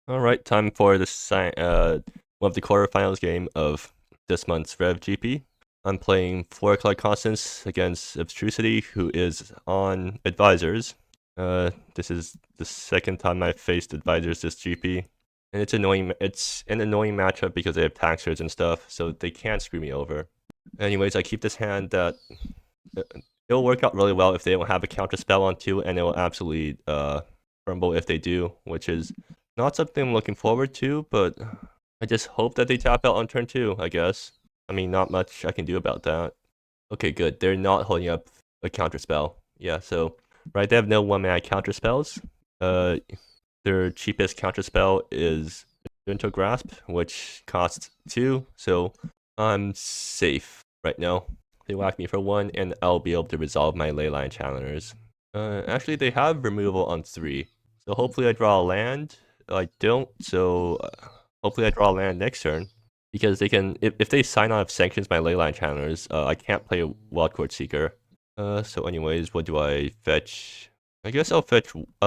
All right, time for one of the quarterfinals game of this month's REV GP. I'm playing 4 o'clock Consonance against Abtrusity, who is on advisors. This is the second time I've faced advisors this GP, and it's annoying. It's an annoying matchup because they have taxers and stuff, so they can't screw me over. Anyways, I keep this hand that it'll work out really well if they don't have a counter spell on 2, and it will absolutely crumble if they do, which is not something I'm looking forward to, but I just hope that they tap out on turn 2, I guess. I mean, not much I can do about that. Okay, good. They're not holding up a counter spell. Yeah, so, right, they have no 1-mana counter spells. Their cheapest counter spell is Gentle Grasp, which costs 2, so I'm safe right now. They whack me for 1, and I'll be able to resolve my Leyline Challengers. Actually, they have removal on 3, so hopefully I draw a land. I don't, so hopefully I draw a land next turn. Because they can, if they sign off sanctions my Leyline Challengers, I can't play Wildcourt Seeker. So anyways, what do I fetch? I guess I'll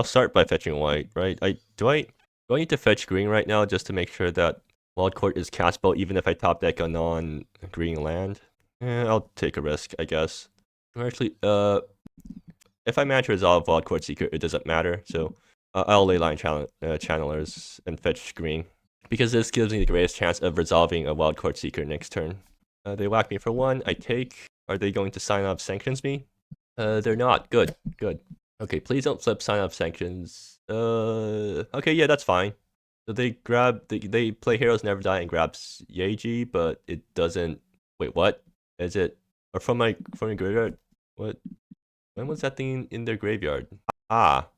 start by fetching white, right? Do I need to fetch green right now just to make sure that Wildcourt is castable even if I top deck a non-green land? I'll take a risk, I guess. Or actually, if I manage to resolve Wildcourt Seeker, it doesn't matter, so I'll Leyline Channelers and fetch green. Because this gives me the greatest chance of resolving a Wildcourt Seeker next turn. They whack me for 1, I take. Are they going to sign off sanctions me? They're not. Good, good. Okay, please don't flip sign off sanctions. Okay, yeah, that's fine. So they play Heroes Never Die and grabs Yeji, but it doesn't. Wait, what? Is it? Or from my graveyard? What? When was that thing in their graveyard? Ah.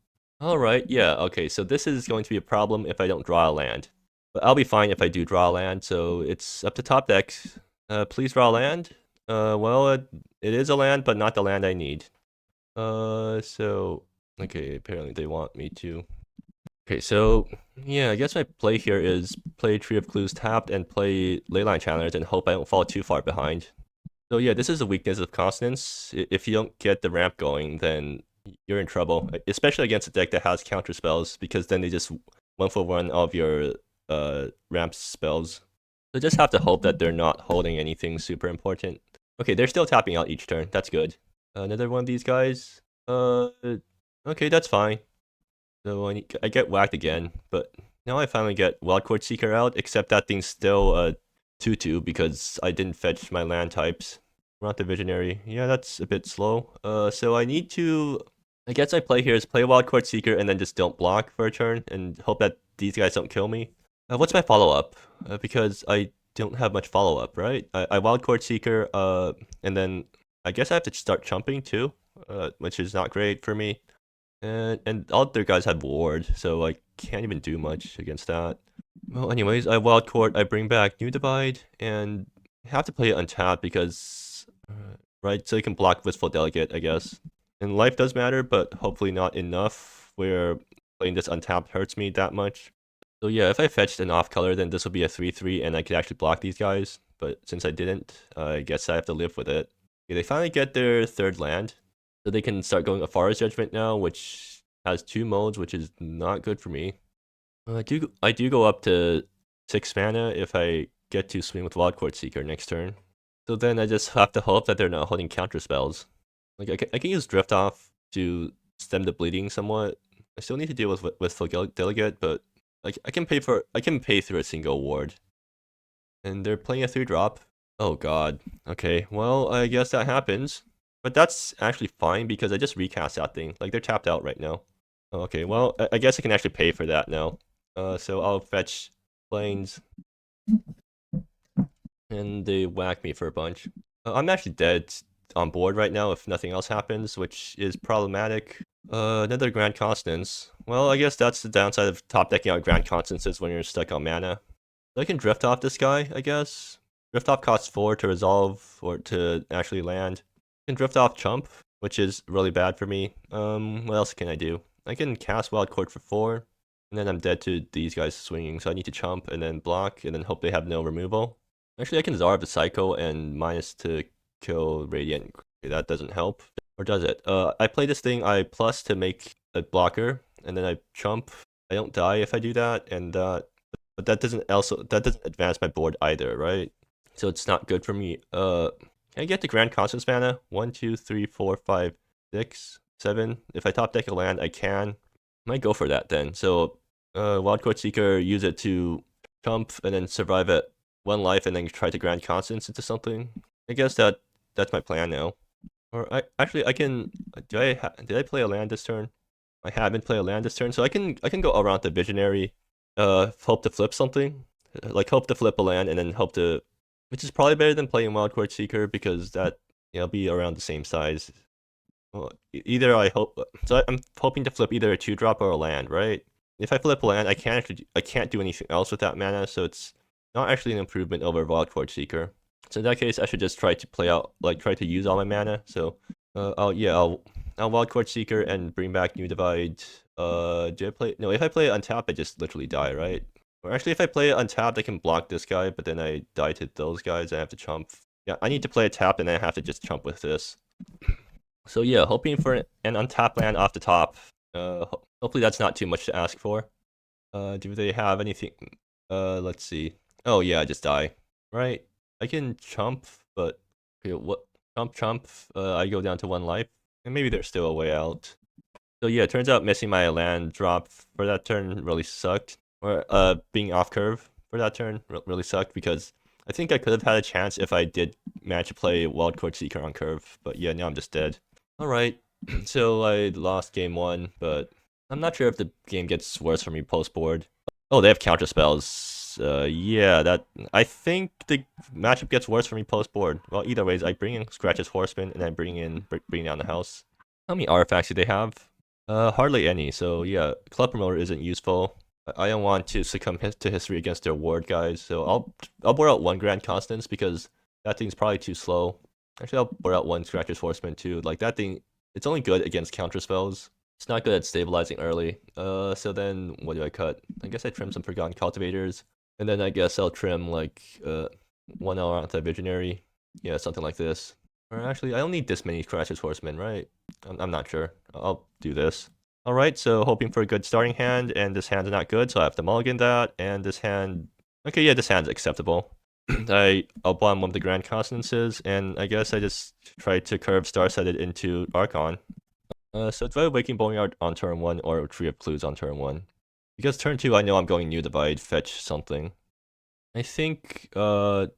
Alright, yeah, okay, so this is going to be a problem if I don't draw a land. But I'll be fine if I do draw a land, so it's up to top deck. Please draw a land. Well, it is a land, but not the land I need. So, okay, apparently they want me to. Okay, so, yeah, I guess my play here is play Tree of Clues tapped and play Leyline Challengers and hope I don't fall too far behind. So yeah, this is a weakness of Consonance. If you don't get the ramp going, then you're in trouble, especially against a deck that has counter spells, because then they just 1-for-1 all of your ramp spells. So just have to hope that they're not holding anything super important. Okay, they're still tapping out each turn. That's good. Another one of these guys. Okay, that's fine. So I get whacked again, but now I finally get Wildcourt Seeker out, except that thing's still a 2/2 because I didn't fetch my land types. Not the Visionary. Yeah, that's a bit slow. So I need to. I guess I play here is play Wildcourt Seeker and then just don't block for a turn and hope that these guys don't kill me. What's my follow up? Because I don't have much follow up, right? I Wildcourt Seeker, and then I guess I have to start chumping too, which is not great for me. And all their guys have ward, so I can't even do much against that. Well, anyways, I Wildcourt, I bring back New Divide, and have to play it untapped because, right, so you can block Wistful Delegate, I guess. And life does matter, but hopefully not enough where playing this untapped hurts me that much. So yeah, if I fetched an off color, then this will be a 3/3 and I could actually block these guys. But since I didn't, I guess I have to live with it. Okay, they finally get their 3rd land. So they can start going Afara's Judgment now, which has 2 modes, which is not good for me. I do go up to 6 mana if I get to swing with Wildcourt Seeker next turn. So then I just have to hope that they're not holding counter spells. Like I can use Drift Off to stem the bleeding somewhat. I still need to deal with Wistful Delegate, but I can pay through a single ward. And they're playing a 3-drop. Oh god. Okay, well I guess that happens. But that's actually fine because I just recast that thing. Like they're tapped out right now. Okay, well I guess I can actually pay for that now. So I'll fetch Plains. And they whack me for a bunch. I'm actually dead on board right now if nothing else happens, which is problematic. Another Grand Constance. Well, I guess that's the downside of top decking out Grand Constances when you're stuck on mana. So I can drift off this guy, I guess. Drift off costs 4 to resolve or to actually land. I can drift off Chump, which is really bad for me. What else can I do? I can cast Wildcourt for 4, and then I'm dead to these guys swinging, so I need to Chump and then block, and then hope they have no removal. Actually, I can Zarb the Psycho and minus to kill Radiant. Okay, that doesn't help. Or does it? I play this thing, I plus to make a blocker, and then I Chump, I don't die if I do that, and but that doesn't advance my board either, right? So it's not good for me. Can I get the Grand Consonance mana? 1, 2, 3, 4, 5, 6, 7. If I top deck a land, I can. Might go for that then. So Wildcard Seeker, use it to chump and then survive at 1 life and then try to Grand Consonance into something. I guess that's my plan now. Or I can. Did I play a land this turn? I haven't played a land this turn, so I can go around the Visionary, hope to flip something, like hope to flip a land and then hope to, which is probably better than playing Wildcard Seeker because that be around the same size. Well, either I hope, so I'm hoping to flip either a 2-drop or a land, right? If I flip a land, I can't do anything else with that mana, so it's not actually an improvement over Wildcard Seeker. So in that case, I should just try to play out, try to use all my mana. So, I'll Wildcard Seeker and bring back New Divide. Do I play? No, if I play it untap, I just literally die, right? Or actually, if I play it untapped, I can block this guy, but then I die to those guys. I have to chump. Yeah, I need to play it tapped, and then I have to just chump with this. So yeah, hoping for an untapped land off the top. Hopefully that's not too much to ask for. Do they have anything? Let's see. Oh yeah, I just die. Right. I can chump, but okay, what? Chump. I go down to 1 life, and maybe there's still a way out. So yeah, it turns out missing my land drop for that turn really sucked. Or being off curve for that turn really sucked because I think I could have had a chance if I did manage to play Wildcard Seeker on curve. But yeah, now I'm just dead. Alright, so I lost game 1, but I'm not sure if the game gets worse for me post-board. Oh, they have counter spells. Yeah, that I think the matchup gets worse for me post-board. Well, either ways, I bring in Scratch's Horseman and then bring down the house. How many artifacts do they have? Hardly any, so yeah, Club Promoter isn't useful. I don't want to succumb to history against their ward guys, so I'll board out 1 Grand Constance because that thing's probably too slow. Actually, I'll board out 1 Scratcher's Horseman too. Like that thing, it's only good against counter spells. It's not good at stabilizing early. So then what do I cut? I guess I trim some Forgotten Cultivators, and then I guess I'll trim like 1 Elranta Visionary. Yeah, something like this. Or actually, I don't need this many Scratcher's Horsemen, right? I'm not sure. I'll do this. Alright, so hoping for a good starting hand, and this hand's not good, so I have to mulligan that, and this hand... Okay, yeah, this hand's acceptable. I'll bomb 1 of the Grand Consonances, and I guess I just try to curve Star-Sighted into Archon. So do I Waking Boneyard on turn 1, or Tree of Clues on turn 1? Because turn 2, I know I'm going New Divide, fetch something. I think, I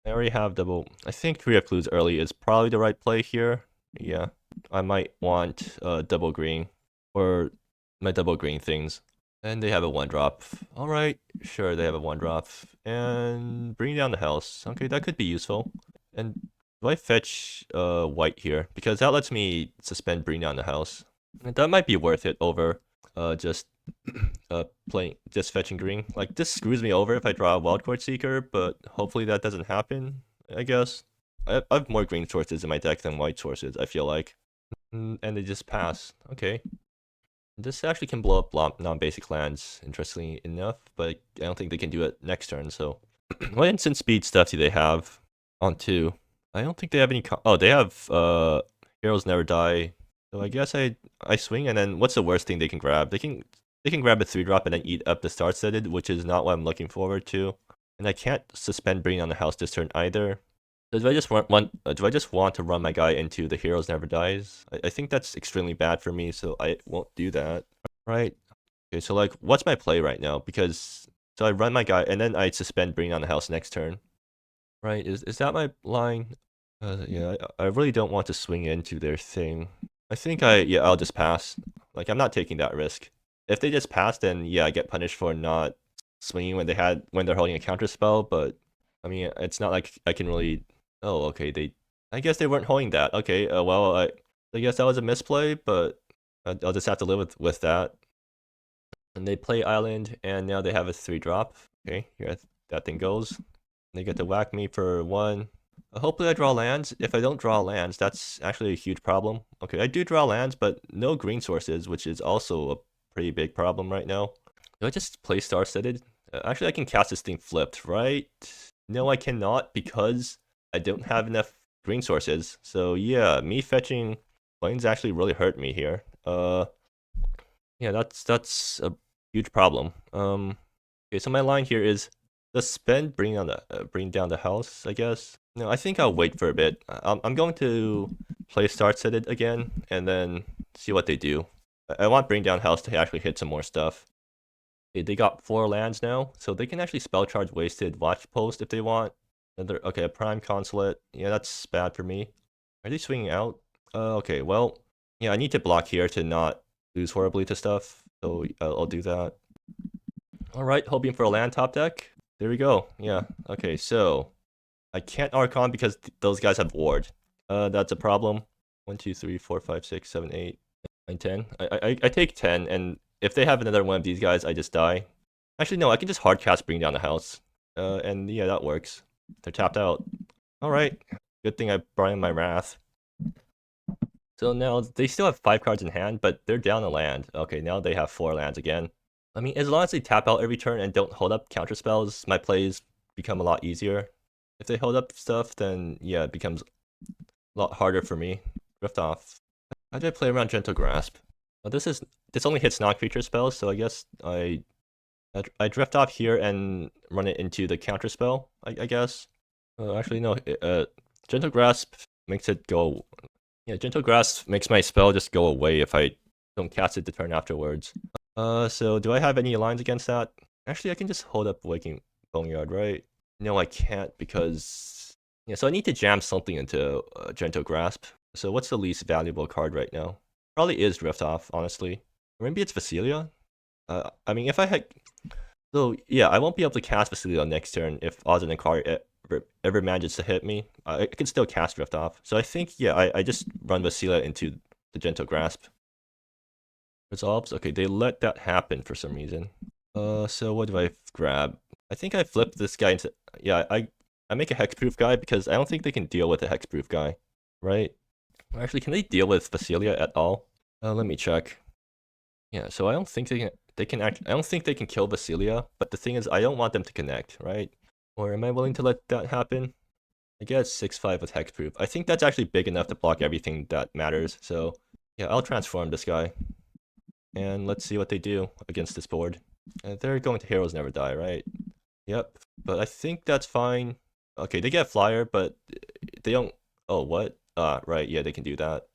already have double... I think Tree of Clues early is probably the right play here. Yeah, I might want double green. Or my double green things. And they have a 1-drop. Alright, sure, they have a 1-drop. And bring down the house. Okay, that could be useful. And do I fetch white here? Because that lets me suspend bring down the house. And that might be worth it over just fetching green. Like, this screws me over if I draw a Wildcard Seeker, but hopefully that doesn't happen, I guess. I have more green sources in my deck than white sources, I feel like. And they just pass. Okay. This actually can blow up non-basic lands, interestingly enough, but I don't think they can do it next turn, so... What instant speed stuff do they have on 2? I don't think they have any... Oh, they have Heroes Never Die. So I guess I swing, and then what's the worst thing they can grab? They can grab a 3-drop and then eat up the Star-Sighted, which is not what I'm looking forward to. And I can't suspend bringing on the house this turn either. So do I just want to run my guy into the Heroes Never Dies? I think that's extremely bad for me, so I won't do that. Right. Okay, so like, what's my play right now? Because, so I run my guy, and then I suspend bringing on the house next turn. Right, is that my line? Yeah, I really don't want to swing into their thing. I think I'll just pass. Like, I'm not taking that risk. If they just pass, then yeah, I get punished for not swinging when they're holding a counter spell, but I mean, it's not like I can really... Oh, okay, I guess they weren't holding that. Okay, well, I guess that was a misplay, but I'll just have to live with that. And they play Island, and now they have a 3-drop. Okay, here that thing goes. They get to whack me for 1. Hopefully I draw lands. If I don't draw lands, that's actually a huge problem. Okay, I do draw lands, but no green sources, which is also a pretty big problem right now. Do I just play Star-Sighted? Actually, I can cast this thing flipped, right? No, I cannot, because I don't have enough green sources. So yeah, me fetching planes actually really hurt me here. Yeah, that's huge problem. Okay, so my line here is the spend bring down the house, I guess. No, I think I'll wait for a bit. I'm going to play start set it again and then see what they do. I want bring down house to actually hit some more stuff. They got 4 lands now, so they can actually spell charge wasted watch post if they want. Okay, a prime consulate. Yeah, that's bad for me. Are they swinging out? Okay, well, yeah, I need to block here to not lose horribly to stuff, so I'll do that. Alright, hoping for a land top deck. There we go. Yeah, okay, so I can't Archon because those guys have ward. That's a problem. 1, 2, 3, 4, 5, 6, 7, 8, 9, 10. I take 10, and if they have another one of these guys, I just die. Actually, no, I can just hardcast bring down the house. And yeah, that works. They're tapped out. Alright, good thing I brought in my Wrath. So now they still have 5 cards in hand, but they're down a land. Okay, now they have 4 lands again. I mean, as long as they tap out every turn and don't hold up counter spells, my plays become a lot easier. If they hold up stuff, then yeah, it becomes a lot harder for me. Drift off. How do I play around Gentle Grasp? Well, this only hits non-creature spells, so I guess I drift off here and run it into the counter spell, I guess. Actually, no. Gentle Grasp makes it go. Yeah, Gentle Grasp makes my spell just go away if I don't cast it the turn afterwards. So do I have any lines against that? Actually, I can just hold up Waking Boneyard, right? No, I can't because... Yeah, so I need to jam something into Gentle Grasp. So what's the least valuable card right now? Probably is Drift Off, honestly. Or maybe it's Vasilia? I mean, if I had... So, yeah, I won't be able to cast Vasilia next turn if Oz and Akari ever manages to hit me. I can still cast Drift Off. So I think, yeah, I just run Vasilia into the Gentle Grasp. Resolves? Okay, they let that happen for some reason. So what do I grab? I think I flipped this guy into... Yeah, I make a hexproof guy because I don't think they can deal with a hexproof guy, right? Actually, can they deal with Vasilia at all? Let me check. Yeah, so I don't think I don't think they can kill Vasilia, but the thing is, I don't want them to connect, right? Or am I willing to let that happen? I guess 6/5 with hexproof. I think that's actually big enough to block everything that matters. So yeah, I'll transform this guy. And let's see what they do against this board. They're going to Heroes Never Die, right? Yep, but I think that's fine. Okay, they get Flyer, but they don't... Oh, what? Right, yeah, they can do that.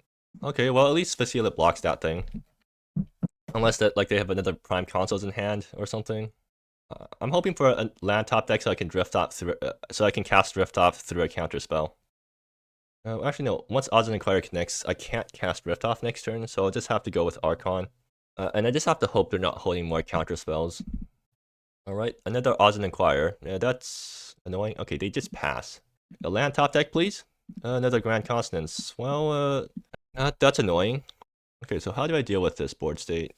Okay, well, at least Vasilia blocks that thing. Unless that, like, they have another Prime Consoles in hand or something. I'm hoping for a land top deck so I can drift off through, so I can cast Drift Off through a counter spell. Actually, no. Once Odds and Inquire connects, I can't cast Drift Off next turn, so I'll just have to go with Archon. And I just have to hope they're not holding more counter spells. Alright, another Odds and Inquire. Yeah, that's annoying. Okay, they just pass. A land top deck, please? Another Grand Consonance. Well, that's annoying. Okay, so how do I deal with this board state?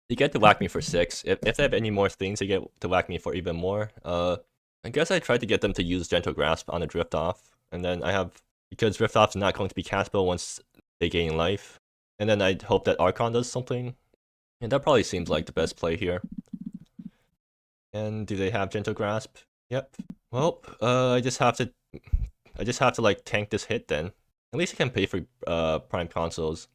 They get to whack me for 6. If they have any more things, they get to whack me for even more. I guess I tried to get them to use Gentle Grasp on a Drift Off. And then I have... Because Drift Off's not going to be castable once they gain life. And then I hope that Archon does something. And that probably seems like the best play here. And do they have Gentle Grasp? Yep. Well, I just have to like tank this hit then. At least I can pay for Prime Consoles.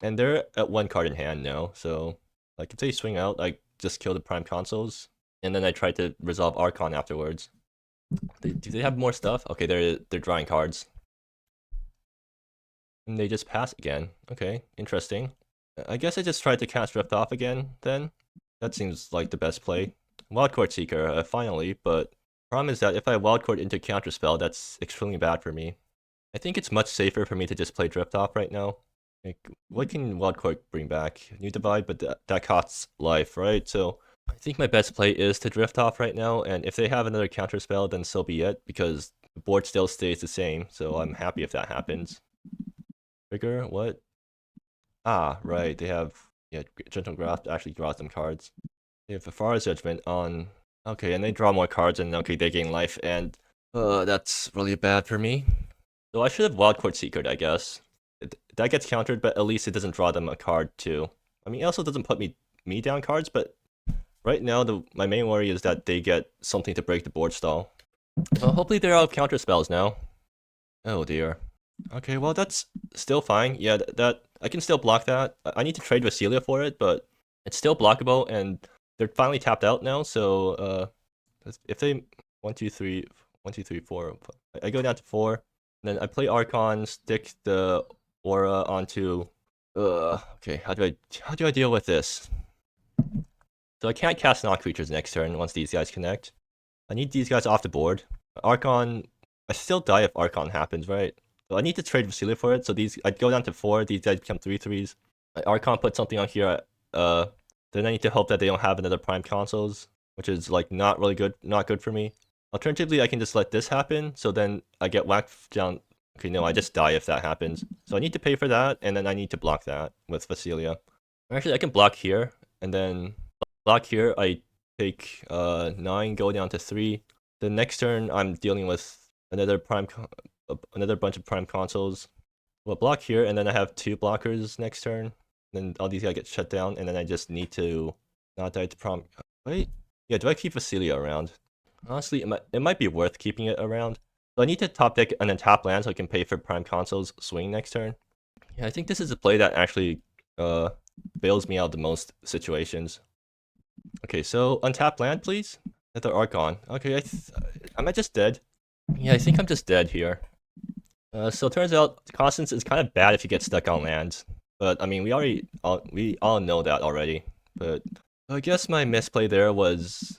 And they're at 1 card in hand now, so like if they swing out, I just kill the Prime Consoles. And then I try to resolve Archon afterwards. Do they have more stuff? Okay, they're drawing cards. And they just pass again. Okay, interesting. I guess I just tried to cast Drift Off again, then. That seems like the best play. Wildcard Seeker, finally, but problem is that if I wildcard into Counterspell, that's extremely bad for me. I think it's much safer for me to just play Drift Off right now. Like, what can Wildcard bring back? New Divide, but that costs life, right? So I think my best play is to Drift Off right now, and if they have another Counterspell, then so be it, because the board still stays the same, so I'm happy if that happens. Trigger, what? Ah, right, they have... Yeah, Gentle Grasp actually draws them cards. They have Fafara's Judgment on... Okay, and they draw more cards, and okay, they gain life, and... that's really bad for me. So I should have Wildcard Seekered, I guess. That gets countered, but at least it doesn't draw them a card, too. I mean, it also doesn't put me down cards, but... Right now, my main worry is that they get something to break the board stall. Well, hopefully they're out of counter spells now. Oh dear. Okay, well that's still fine. Yeah, that I can still block that. I need to trade Vasilia for it, but it's still blockable, and they're finally tapped out now. So if they 4. I go down to 4. Then I play Archon, stick the aura onto. Okay, how do I deal with this? So I can't cast knock creatures next turn once these guys connect. I need these guys off the board. Archon, I still die if Archon happens, right? So I need to trade Vasily for it. So I'd go down to 4. These guys become 3/3s. Archon put something on here. Then I need to hope that they don't have another Prime Consoles, which is like not really good, not good for me. Alternatively, I can just let this happen. So then I get whacked down. Okay, no, I just die if that happens. So I need to pay for that, and then I need to block that with Vasilia. Actually, I can block here, and then block here. I take 9, go down to 3. The next turn, I'm dealing with another bunch of Prime Consoles. Well, block here, and then I have 2 blockers next turn. Then all these guys get shut down, and then I just need to not die to Prime. Wait, yeah, do I keep Vasilia around? Honestly, it might be worth keeping it around. So I need to top deck and then tap land so I can pay for Prime Consoles swing next turn. Yeah, I think this is a play that actually bails me out the most situations. Okay, so untap land, please. Another Archon. Okay, am I just dead? Yeah, I think I'm just dead here. So it turns out Consonance is kind of bad if you get stuck on land. But I mean, we all know that already. But I guess my misplay there was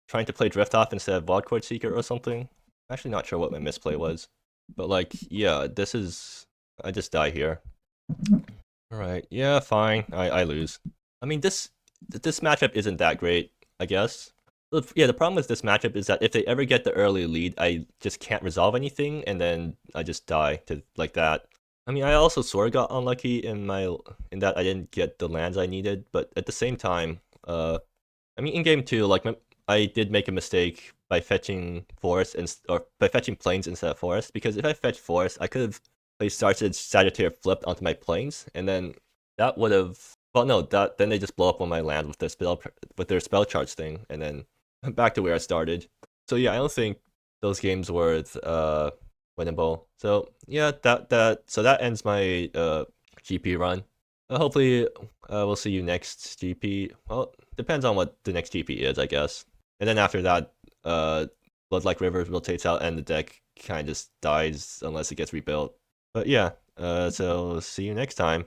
trying to play Drift Off instead of Wildcard Seeker or something. I'm actually not sure what my misplay was. But like, yeah, I just die here. Alright, yeah, fine. I lose. I mean, this matchup isn't that great, I guess. Yeah, the problem with this matchup is that if they ever get the early lead, I just can't resolve anything, and then I just die to like that. I mean, I also sort of got unlucky in that I didn't get the lands I needed, but at the same time, I mean, in game 2, like I did make a mistake by fetching forest or by fetching plains instead of forest, because if I fetched forest, I could have played Sagittarius flipped onto my plains, and then that would have. Well, no, then they just blow up on my land with their spell charge thing, and then back to where I started. So yeah, I don't think those games were winnable. So yeah, that ends my GP run. Hopefully, we'll see you next GP. Well, depends on what the next GP is, I guess. And then after that, Blood-like River rotates out, and the deck kind of just dies unless it gets rebuilt. But yeah, so see you next time.